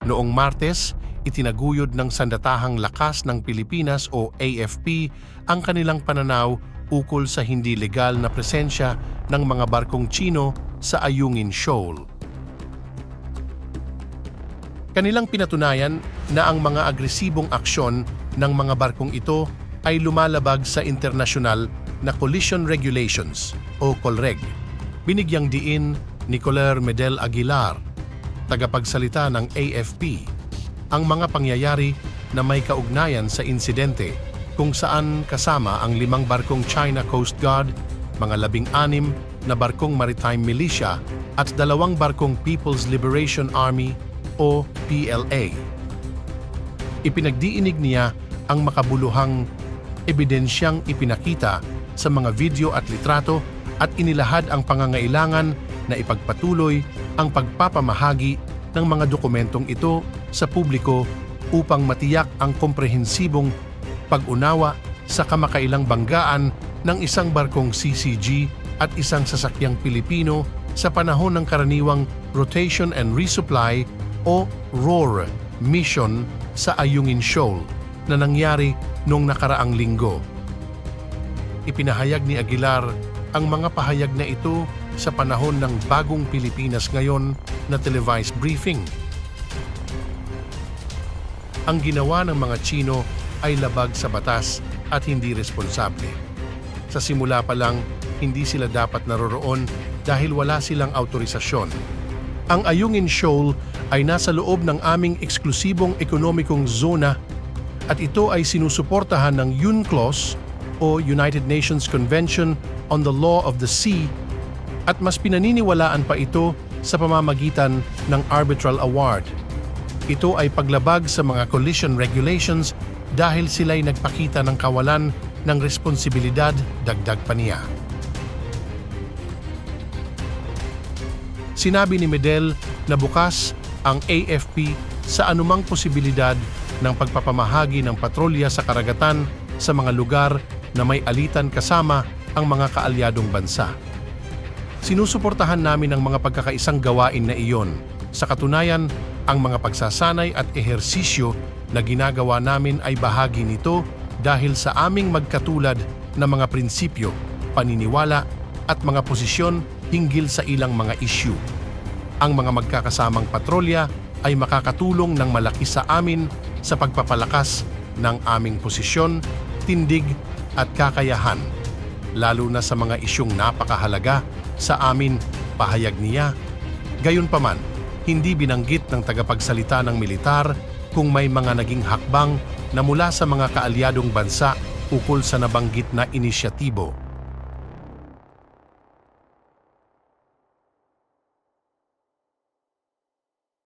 Noong Martes, itinaguyod ng Sandatahang Lakas ng Pilipinas o AFP ang kanilang pananaw ukol sa hindi legal na presensya ng mga barkong Tsino sa Ayungin Shoal. Kanilang pinatunayan na ang mga agresibong aksyon ng mga barkong ito ay lumalabag sa internasyonal na Collision Regulations o COLREG. Binigyang diin ni Coler Medel Aguilar, tagapagsalita ng AFP, ang mga pangyayari na may kaugnayan sa insidente kung saan kasama ang 5 barkong China Coast Guard, mga 16 na barkong Maritime Militia at 2 barkong People's Liberation Army o PLA. Ipinagdiinig niya ang makabuluhang ebidensyang ipinakita sa mga video at litrato at inilahad ang pangangailangan na ipagpatuloy ang pagpapamahagi ng mga dokumentong ito sa publiko upang matiyak ang komprehensibong pag-unawa sa kamakailang banggaan ng isang barkong CCG at isang sasakyang Pilipino sa panahon ng karaniwang Rotation and Resupply o ROR mission sa Ayungin Shoal na nangyari noong nakaraang linggo. Ipinahayag ni Aguilar ang mga pahayag na ito sa panahon ng Bagong Pilipinas Ngayon na televised briefing. Ang ginawa ng mga Tsino ay labag sa batas at hindi responsable. Sa simula pa lang, hindi sila dapat naroroon dahil wala silang autorisasyon. Ang Ayungin Shoal ay nasa loob ng aming eksklusibong ekonomikong zona at ito ay sinusuportahan ng UNCLOS o United Nations Convention on the Law of the Sea at mas pinaniniwalaan pa ito sa pamamagitan ng Arbitral Award. Ito ay paglabag sa mga collision regulations dahil sila'y nagpakita ng kawalan ng responsibilidad, dagdag pa niya. Sinabi ni Medel na bukas ang AFP sa anumang posibilidad ng pagpapamahagi ng patrolya sa karagatan sa mga lugar na may alitan kasama ang mga kaalyadong bansa. Sinusuportahan namin ang mga pagkakaisang gawain na iyon. Sa katunayan, ang mga pagsasanay at ehersisyo na ginagawa namin ay bahagi nito dahil sa aming magkatulad na mga prinsipyo, paniniwala at mga posisyon hinggil sa ilang mga issue. Ang mga magkakasamang patrolya ay makakatulong ng malaki sa amin sa pagpapalakas ng aming posisyon, tindig at kakayahan, lalo na sa mga isyung napakahalaga sa amin, pahayag niya. Gayunpaman, hindi binanggit ng tagapagsalita ng militar kung may mga naging hakbang na mula sa mga kaalyadong bansa ukol sa nabanggit na inisyatibo.